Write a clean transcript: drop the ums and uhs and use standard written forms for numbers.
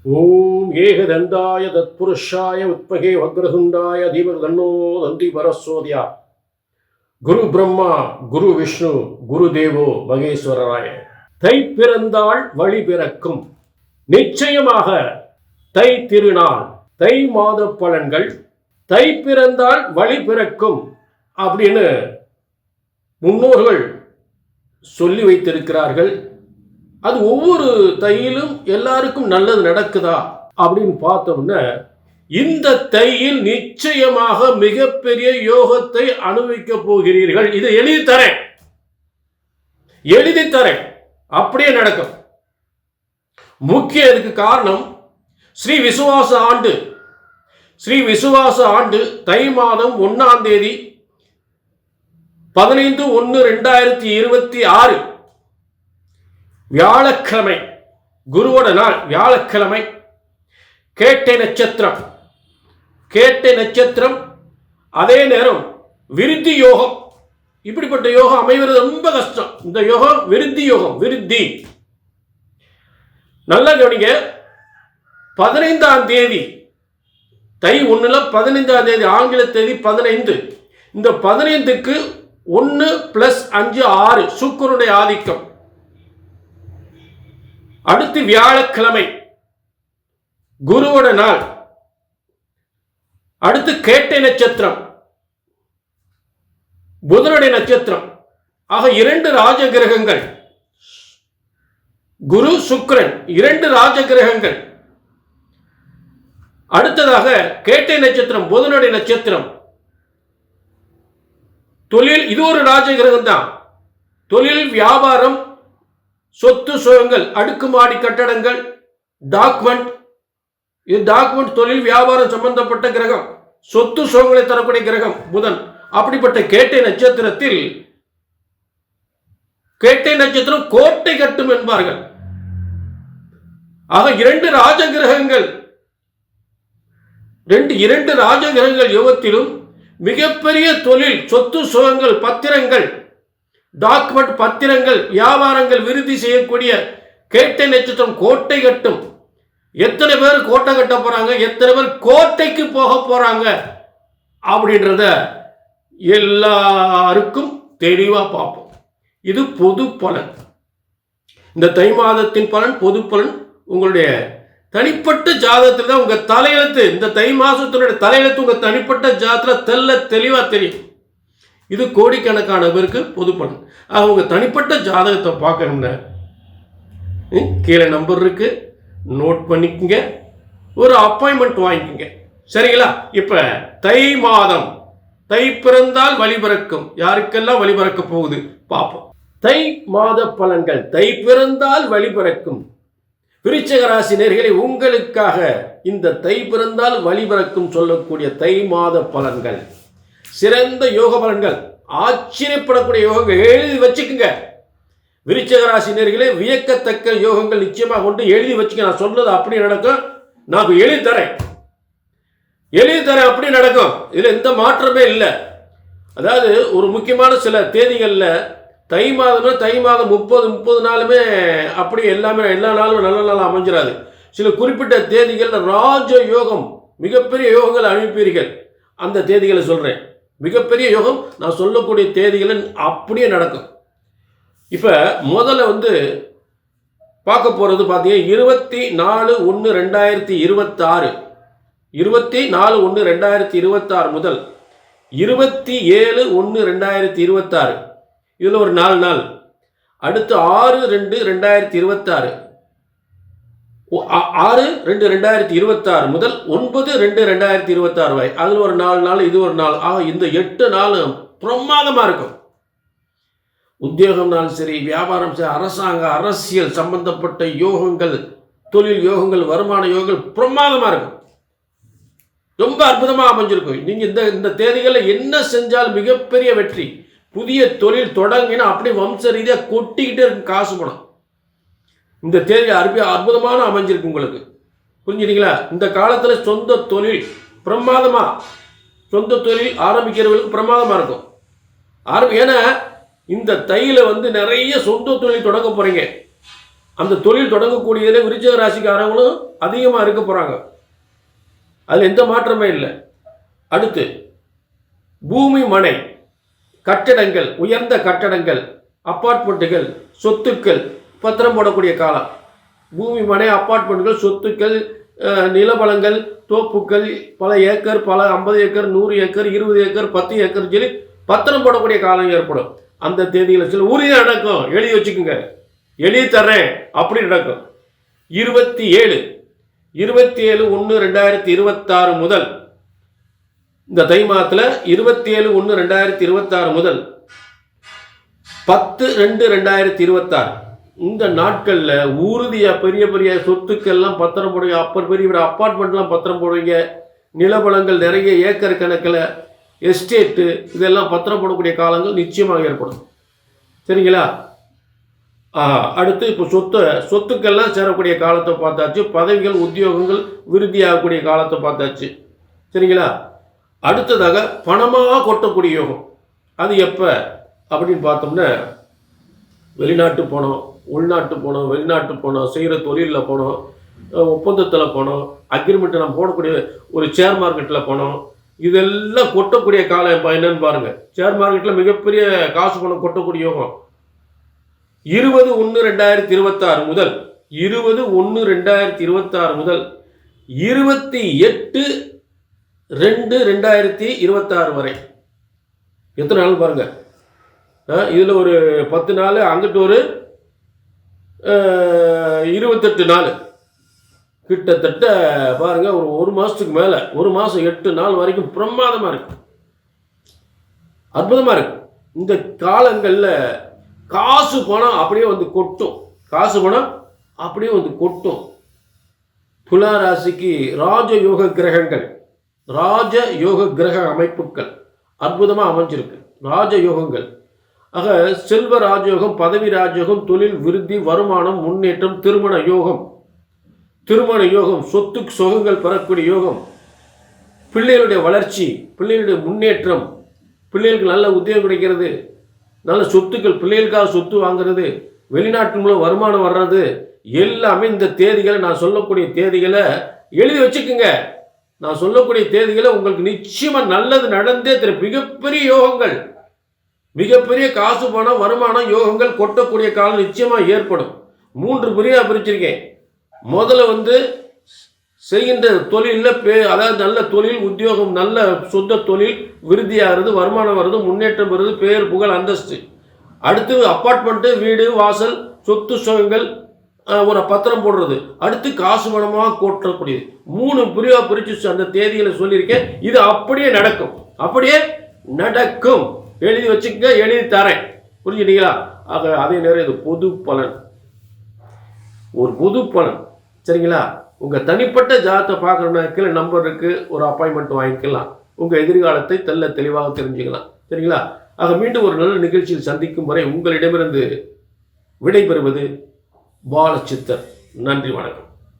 ஓம் ஏகதண்டாய தத்புருஷாய உத்மகே வக்ரதுண்டாய தீமர் தன்னோ தந்தி பரஸ்வோதியா. குரு பிரம்மா குரு விஷ்ணு குரு தேவோ மகேஸ்வரராய. தை பிறந்தால் வழி பிறக்கும். நிச்சயமாக தை திருநாள், தை மாத பலன்கள், தை பிறந்தால் வழி பிறக்கும் அப்படின்னு முன்னோர்கள் சொல்லி வைத்திருக்கிறார்கள். அது ஒவ்வொரு தையிலும் எல்லாருக்கும் நல்லது நடக்குதா அப்படின்னு பார்த்தோம்னா, இந்த தையில் நிச்சயமாக மிகப்பெரிய யோகத்தை அனுபவிக்க போகிறீர்கள். இதை எழுதி தரேன், அப்படியே நடக்கும். முக்கிய இதுக்கு காரணம் ஸ்ரீ விசுவாச ஆண்டு தை மாதம் 1ஆம் தேதி 15/1/2026 வியாழக்கிழமை, குருவோட நாள் வியாழக்கிழமை. கேட்டை நட்சத்திரம், அதே நேரம் விருத்தி யோகம். இப்படிப்பட்ட யோகம் அமைவது ரொம்ப கஷ்டம். இந்த யோகம் விருத்தி யோகம். நல்லா கவனிங்க. 15ஆம் தேதி தை 1ல் 15ஆம் தேதி ஆங்கில தேதி 15. இந்த 15க்கு 1 + 5 6 சுக்கிரனுடைய ஆதிக்கம். அடுத்து வியாழக்கிழமை குருவோட நாள். அடுத்து கேட்டை நட்சத்திரம், புதனுடைய நட்சத்திரம். ஆக 2 ராஜ கிரகங்கள், குரு சுக்கிரன், 2 ராஜ கிரகங்கள். அடுத்ததாக கேட்டை நட்சத்திரம், புதனுடைய நட்சத்திரம். தொழில், இது ஒரு ராஜ கிரகம் தான். தொழில், வியாபாரம், சொத்து சுகங்கள், அடுக்குமாடி கட்டடங்கள், டாக்குமெண்ட். இது டாக்குமெண்ட், தொழில், வியாபாரம் சம்பந்தப்பட்ட கிரகம். சொத்து சுகங்களை தரக்கூடிய கிரகம் புதன். அப்படிப்பட்ட கேட்டை நட்சத்திரத்தில், கேட்டை நட்சத்திரம் கோட்டை கட்டும் என்பார்கள். ஆக 2 ராஜகிரகங்கள், 2 ராஜகிரகங்கள் யோகத்திலும் மிகப்பெரிய தொழில், சொத்து சுகங்கள், பத்திரங்கள், டாக்குமெண்ட், பத்திரங்கள், வியாபாரங்கள் விருத்தி செய்யக்கூடிய கேட்டை நட்சத்திரம் கோட்டை கட்டும். எத்தனை பேர் கோட்டை கட்ட போறாங்க, எத்தனை பேர் கோட்டைக்கு போக போறாங்க அப்படின்றத எல்லாருக்கும் தெளிவா பார்ப்போம். இது பொது பலன். இந்த தை மாதத்தின் பலன் பொது பலன். உங்களுடைய தனிப்பட்ட ஜாதகத்தில் தான் உங்க தலையெழுத்து, இந்த தை மாசத்தினுடைய தலையெழுத்து உங்க தனிப்பட்ட ஜாதகத்தில் தெளிவா தெரியும். இது கோடிக்கணக்கான பேருக்கு பொது பலன். அவங்க தனிப்பட்ட ஜாதகத்தை பார்க்கணும்னா கீழே நம்பர் இருக்கு, நோட் பண்ணிக்கங்க, ஒரு அப்பாயின்மெண்ட் வாங்கிக்கங்க. சரிங்களா? இப்ப தை மாதம், தை பிறந்தால் வழிபிறக்கும். யாருக்கெல்லாம் வழிபிறக்க போகுது பார்ப்போம். தை மாத பலன்கள். தை பிறந்தால் வழிபிறக்கும். விருச்சிக ராசி நேயர்களே, உங்களுக்காக இந்த தை பிறந்தால் வழிபிறக்கும் சொல்லக்கூடிய தை மாத பலன்கள், சிறந்த யோக பலன்கள், ஆச்சரியப்படக்கூடிய யோகங்கள். எழுதி வச்சுக்குங்க. விருச்சிக ராசி நேயர்களே, வியக்கத்தக்க யோகங்கள் நிச்சயமாக கொண்டு எழுதி வச்சுக்க. நான் சொல்றது அப்படி நடக்கும். நான் எழுதி தரேன், அப்படி நடக்கும். இதுல எந்த மாற்றமே இல்லை. அதாவது ஒரு முக்கியமான சில தேதிகளில் தை மாதம் 30 நாளுமே அப்படி எல்லாமே எல்லா நாளும் நல்ல நாளும் அமைஞ்சிடாது. சில குறிப்பிட்ட தேதிகள் ராஜ யோகம், மிகப்பெரிய யோகங்கள் அனுப்பீர்கள். அந்த தேதிகளை சொல்றேன். மிகப்பெரிய யோகம் நான் சொல்லக்கூடிய தேதிகள் அப்படியே நடக்கும். இப்போ முதல்ல பார்க்க போகிறது பார்த்தீங்கன்னா 24/1/2026, 24/1/2026 முதல் 27/1/2026. இதில் ஒரு 4 நாள். அடுத்து 6/2/2026, 6/2/2026 முதல் 9/2/2026 வரை. அதில் ஒரு 4 நாள், இது ஒரு நாள். ஆக இந்த 8 நாள் பிரமாதமாக இருக்கும். உத்தியோகம்னாலும் சரி, வியாபாரம் சரி, அரசாங்க அரசியல் சம்பந்தப்பட்ட யோகங்கள், தொழில் யோகங்கள், வருமான யோகங்கள் பிரமாதமாக இருக்கும். ரொம்ப அற்புதமாக அமைஞ்சிருக்கும். நீங்கள் இந்த தேதிகளில் என்ன செஞ்சால் மிகப்பெரிய வெற்றி. புதிய தொழில் தொடங்கினா அப்படி வம்ச ரீதியாக கொட்டிக்கிட்டே இருக்கும் காசு பணம். இந்த தேதி அற்புதமான அமைஞ்சிருக்கு உங்களுக்கு. புரிஞ்சுட்டீங்களா? இந்த காலத்தில் சொந்த தொழில் பிரமாதமா, சொந்த தொழில் ஆரம்பிக்கிறவங்களுக்கு பிரமாதமாக இருக்கும். ஏன்னா இந்த தையில நிறைய சொந்த தொழில் தொடங்க போறீங்க. அந்த தொழில் தொடங்கக்கூடியதில் விருச்சிக ராசிக்காரங்களும் அதிகமாக இருக்க போகிறாங்க. அதில் எந்த மாற்றமே இல்லை. அடுத்து பூமி, மனை, கட்டடங்கள், உயர்ந்த கட்டடங்கள், அப்பார்ட்மெண்ட்டுகள், சொத்துக்கள் பத்திரம் போடக்கூடிய காலம். பூமி, மனை, அப்பார்ட்மெண்ட்டுகள், சொத்துக்கள், நிலபலங்கள், தோப்புக்கள், பல ஏக்கர், பல 50 ஏக்கர், 100 ஏக்கர், 20 ஏக்கர், 10 ஏக்கர் சொல்லி பத்திரம் போடக்கூடிய காலம் ஏற்படும். அந்த தேதியில் சில உறுதியாக நடக்கும். எழுதி வச்சுக்கோங்க, எழுதி தர்றேன் அப்படி நடக்கும். 27/1/2026 முதல், இந்த தை மாதத்தில் 27/1/2026 முதல் 10/2/2026 இந்த நாட்களில் உறுதியாக பெரிய பெரிய சொத்துக்கள்லாம் பத்திரம் போடுவீங்க. பெரிய பெரிய அப்பார்ட்மெண்ட்லாம் பத்திரம் போடுவீங்க. நிலபலங்கள் நிறைய ஏக்கர் கணக்கில், எஸ்டேட்டு இதெல்லாம் பத்திரம் போடக்கூடிய காலங்கள் நிச்சயமாக ஏற்படும். சரிங்களா? அடுத்து இப்போ சொத்துக்கள்லாம் சேரக்கூடிய காலத்தை பார்த்தாச்சு. பதவிகள், உத்தியோகங்கள் விருத்தியாகக்கூடிய காலத்தை பார்த்தாச்சு. சரிங்களா? அடுத்ததாக பணமாக கொட்டக்கூடிய யோகம். அது எப்போ அப்படின்னு பார்த்தோம்னா, வெளிநாட்டு போனோம், உள்நாட்டு போனோம், வெளிநாட்டு போனோம், செய்கிற தொழிலில் போனோம், ஒப்பந்தத்தில் போனோம், அக்ரிமெண்ட்டை நம்ம போடக்கூடிய ஒரு ஷேர் மார்க்கெட்டில் போனோம். இதெல்லாம் கொட்டக்கூடிய காலம் இப்போ என்னன்னு பாருங்கள். ஷேர் மார்க்கெட்டில் மிகப்பெரிய காசு பணம் கொட்டக்கூடிய யோகம் 20/1/2026 முதல் 20/1/2026 முதல் 28/2/2026 வரை. எத்தனை நாள் பாருங்க. இதில் ஒரு 10 நாள், அங்கிட்டு ஒரு 28 நாள், கிட்டத்தட்ட பாருங்க ஒரு மாதத்துக்கு மேலே, ஒரு மாதம் 8 நாள் வரைக்கும் பிரமாதமாக இருக்கு, அற்புதமாக இருக்கு. இந்த காலங்களில் காசு பணம் அப்படியே வந்து கொட்டும். காசு பணம் அப்படியே வந்து கொட்டும். துலா ராசிக்கு ராஜயோக கிரகங்கள், ராஜயோக கிரக அமைப்புகள் அற்புதமாக அமைஞ்சிருக்கு. ராஜயோகங்கள் ஆக செல்வ ராஜயோகம், பதவி ராஜயோகம், தொழில் விருத்தி, வருமானம், முன்னேற்றம், திருமண யோகம், சொத்து சுகங்கள் பெறக்கூடிய யோகம், பிள்ளைகளுடைய வளர்ச்சி, பிள்ளைகளுடைய முன்னேற்றம், பிள்ளைகளுக்கு நல்ல உத்தியோகம் கிடைக்கிறது, நல்ல சொத்துக்கள், பிள்ளைகளுக்காக சொத்து வாங்குறது, வெளிநாட்டு மூலம் வருமானம் வர்றது, எல்லாமே இந்த தேதிகளை, நான் சொல்லக்கூடிய தேதிகளை எழுதி வச்சுக்குங்க. நான் சொல்லக்கூடிய தேதிகளை உங்களுக்கு நிச்சயமாக நல்லது நடந்தே தெரியும். மிகப்பெரிய யோகங்கள், மிகப்பெரிய காசு பணம், வருமானம், யோகங்கள் கொட்டக்கூடிய காலம் நிச்சயமாக ஏற்படும். 3 பிரிவாக பிரிச்சிருக்கேன். முதல்ல செய்கின்ற தொழிலில் அதாவது நல்ல தொழில், உத்தியோகம், நல்ல சொந்த தொழில் விருத்தியாகிறது, வருமானம் வருது, முன்னேற்றம் வருது, பேர், புகழ், அந்தஸ்து. அடுத்து அப்பார்ட்மெண்ட்டு, வீடு, வாசல், சொத்து சுகங்கள், ஒரு பத்திரம் போடுறது. அடுத்து காசு பணமாக கொட்டக்கூடியது. 3 பிரிவாக பிரிச்சு அந்த தேதிகளை சொல்லியிருக்கேன். இது அப்படியே நடக்கும், அப்படியே நடக்கும். எழுதி வச்சுக்க, எழுதி தரேன். புரிஞ்சுட்டீங்களா? ஆக அதே நேரம் இது பொது பலன், ஒரு பொது பலன். சரிங்களா? உங்கள் தனிப்பட்ட ஜாதகத்தை பார்க்குறோன்னா கீழே நம்பர் இருக்குது, ஒரு அப்பாயின்மெண்ட் வாங்கிக்கலாம். உங்கள் எதிர்காலத்தை தெளிவாக தெரிஞ்சுக்கலாம். சரிங்களா? ஆக மீண்டும் ஒரு நல்ல நிகழ்ச்சியில் சந்திக்கும் வரை உங்களிடமிருந்து விடைபெறுவது பாலச்சித்தர். நன்றி, வணக்கம்.